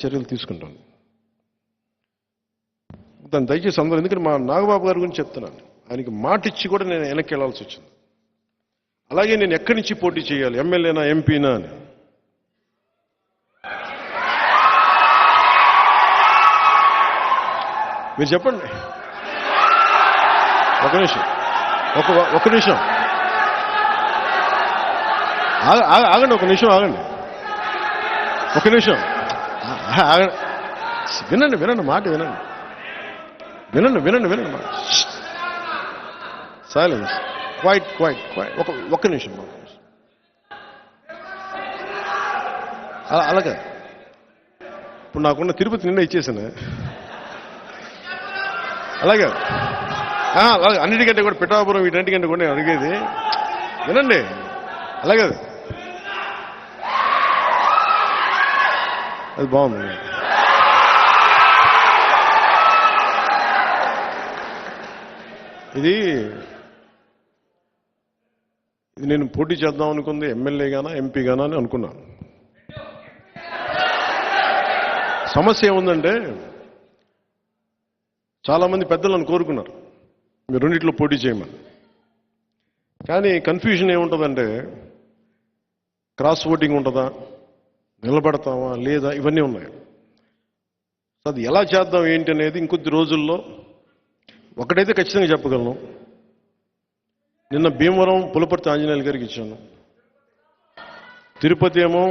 చర్యలు తీసుకుంటాను. దాన్ని దయచేసి అందరూ, ఎందుకంటే మా నాగబాబు గారి గురించి చెప్తున్నాను, ఆయనకి మాట ఇచ్చి కూడా నేను వెనక్కి వెళ్లాల్సి వచ్చింది. అలాగే నేను ఎక్కడి నుంచి పోటీ చేయాలి, ఎమ్మెల్యేనా ఎంపీనా అని. మీరు చెప్పండి. ఒక నిమిషం ఆగండి, ఒక నిమిషం ఆగండి. వినండి మాట వినండి మాట. Silence, quiet. ఒక్క నిమిషం. అలాగే ఇప్పుడు నాకున్న తిరుపతి నిన్న ఇచ్చేసాను. అలాగే అన్నిటికంటే కూడా పిఠాపురం వీటన్నిటికంటే కూడా నేను అడిగేది వినండి. అలాగే అది బాగుంది. ఇది నేను పోటీ చేద్దాం అనుకుంది ఎమ్మెల్యేగానా ఎంపీగానా అని అనుకున్నాను. సమస్య ఏముందంటే చాలామంది పెద్దలు నన్ను కోరుకున్నారు మీరు రెండిట్లో పోటీ చేయమని. కానీ కన్ఫ్యూజన్ ఏముంటుందంటే క్రాస్ ఓటింగ్ ఉంటుందా, నిలబడతామా లేదా, ఇవన్నీ ఉన్నాయి. అది ఎలా చేద్దాం ఏంటి అనేది ఇంకొద్ది రోజుల్లో ఒకటైతే ఖచ్చితంగా చెప్పగలను. నిన్న భీమవరం పులపర్తి ఆంజనేయులు గారికి ఇచ్చాను, తిరుపతి ఏమో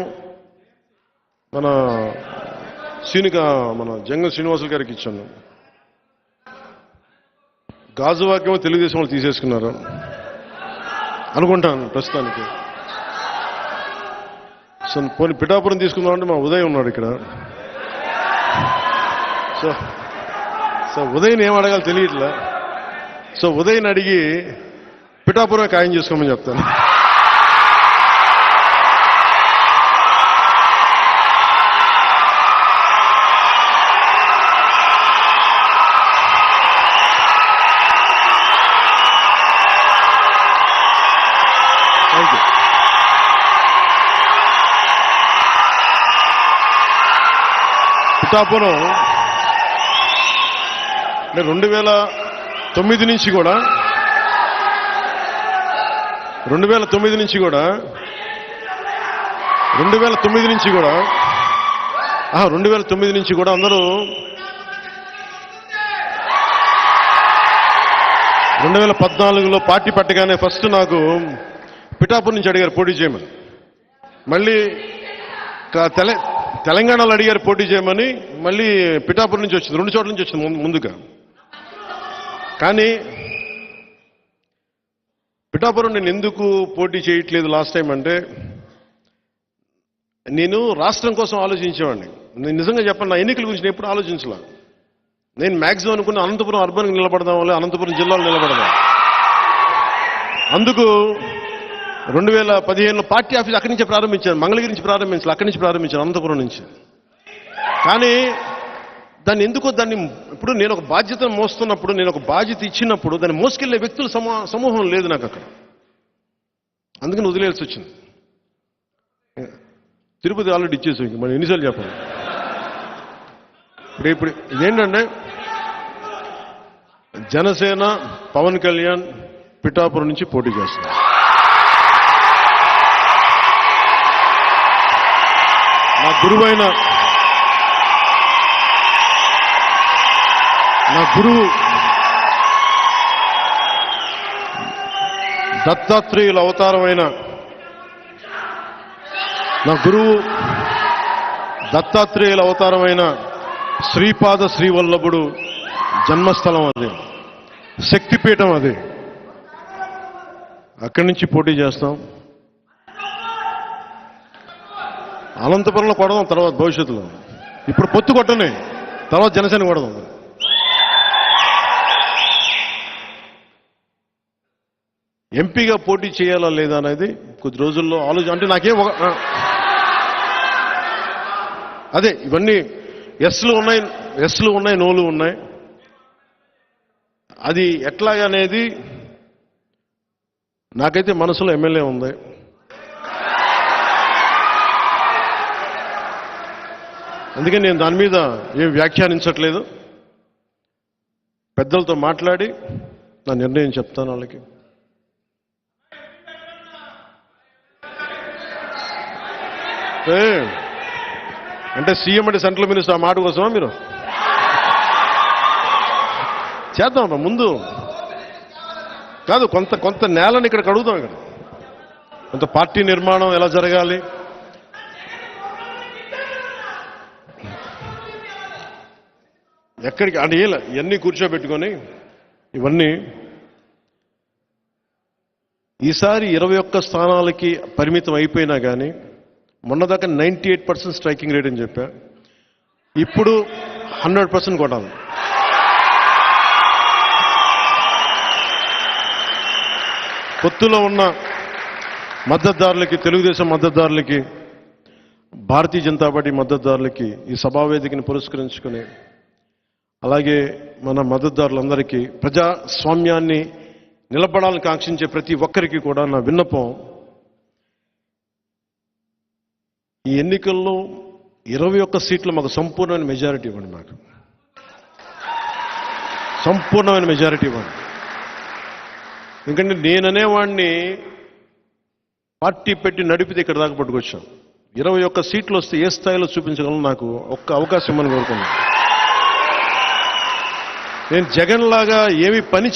మన జంగం శ్రీనివాసులు గారికి ఇచ్చాను, గాజువాకేమో తెలుగుదేశం వాళ్ళు తీసేసుకున్నారు అనుకుంటాను ప్రస్తుతానికి. సో పోనీ పిఠాపురం తీసుకుందామంటే మా ఉదయ్ ఉన్నాడు ఇక్కడ. సో ఉదయ్ని ఏం అడగాలి తెలియట్లే. సో ఉదయ్ని అడిగి పిఠాపురమే ఖాయం చేసుకోమని చెప్తాను. పిఠాపురం 2009 నుంచి కూడా 2009 నుంచి కూడా 2009 నుంచి కూడా అందరూ 2014లో పార్టీ పట్టగానే ఫస్ట్ నాకు పిఠాపురం నుంచి అడిగారు పోటీ చేయమని. మళ్ళీ తెలంగాణలో అడిగారు పోటీ చేయమని, మళ్ళీ పిఠాపురం నుంచి వచ్చింది, 2 చోట్ల నుంచి వచ్చింది ముందుగా. కానీ పిఠాపురం నేను ఎందుకు పోటీ చేయట్లేదు లాస్ట్ టైం అంటే, నేను రాష్ట్రం కోసం ఆలోచించేవాడిని. నేను నిజంగా చెప్పండి, నా ఎన్నికల గురించి నేను ఎప్పుడు ఆలోచించలే. నేను మ్యాక్సిమం అనుకున్న అనంతపురం అర్బన్కి నిలబడదాం, వల్ల అనంతపురం జిల్లాలో నిలబడదాం. అందుకు 2015లో పార్టీ ఆఫీస్ అక్కడి నుంచే ప్రారంభించాను, మంగళగిరి నుంచి ప్రారంభించాను, అక్కడి నుంచి ప్రారంభించాను, అనంతపురం నుంచి. కానీ దాన్ని ఇప్పుడు నేను ఒక బాధ్యతను మోస్తున్నప్పుడు, నేను ఒక బాధ్యత ఇచ్చినప్పుడు దాన్ని మోసుకెళ్లే వ్యక్తుల సమూహం లేదు నాకు అక్కడ. అందుకని వదిలేయాల్సి వచ్చింది. తిరుపతి ఆల్రెడీ ఇచ్చేసి మనం ఎన్నిసార్లు చెప్పాలి. ఇప్పుడు ఇదేంటంటే జనసేన పవన్ కళ్యాణ్ పిఠాపురం నుంచి పోటీ చేస్తున్నారు. నా గురువు దత్తాత్రేయుల అవతారమైన శ్రీపాద శ్రీవల్లభుడు జన్మస్థలం అది, శక్తిపీఠం అది. అక్కడి నుంచి పోటీ చేస్తాం. అనంతపురంలో కొడదాం తర్వాత భవిష్యత్తులో. ఇప్పుడు పొత్తు కొట్టనే, తర్వాత జనసేన కొడదాం. ఎంపీగా పోటీ చేయాలా లేదా అనేది కొద్ది రోజుల్లో అంటే నాకేం అదే ఇవన్నీ ఎస్లు ఉన్నాయి, నోలు ఉన్నాయి. అది ఎట్లాగనేది నాకైతే మనసులో ఎమ్మెల్యే ఉంది. అందుకని నేను దాని మీద ఏం వ్యాఖ్యానించట్లేదు. పెద్దలతో మాట్లాడి నా నిర్ణయం చెప్తాను వాళ్ళకి. అంటే సీఎం అంటే సెంట్రల్ మినిస్టర్ ఆ మాట కోసమా మీరు? చేద్దాం ముందు కాదు, కొంత నేలని ఇక్కడ కడుగుదాం. ఇక్కడ కొంత పార్టీ నిర్మాణం ఎలా జరగాలి, ఎక్కడికి అంటే ఇవన్నీ కూర్చోబెట్టుకొని ఇవన్నీ ఈసారి 21 స్థానాలకి పరిమితం అయిపోయినా కానీ మొన్నదాకా 98% స్ట్రైకింగ్ రేట్ అని చెప్పా. ఇప్పుడు 100% కొట్టాలి. పొత్తులో ఉన్న మద్దతుదారులకి, తెలుగుదేశం మద్దతుదారులకి, భారతీయ జనతా పార్టీ మద్దతుదారులకి ఈ సభావేదికని పురస్కరించుకుని, అలాగే మన మద్దతుదారులందరికీ, ప్రజాస్వామ్యాన్ని నిలబడాలని కాంక్షించే ప్రతి ఒక్కరికి కూడా నా విన్నపం, ఈ ఎన్నికల్లో 21 సీట్లు మాకు సంపూర్ణమైన మెజారిటీ ఇవ్వండి. మాకు సంపూర్ణమైన మెజారిటీ ఇవ్వండి. ఎందుకంటే నేననేవాడిని పార్టీ పెట్టి నడిపితే ఇక్కడ దాకా పట్టుకొచ్చాం. 21 సీట్లు వస్తే ఏ స్థాయిలో చూపించగలను నాకు ఒక్క అవకాశం ఇవ్వమని కోరుకున్నాను. నేను జగన్ లాగా ఏమి పని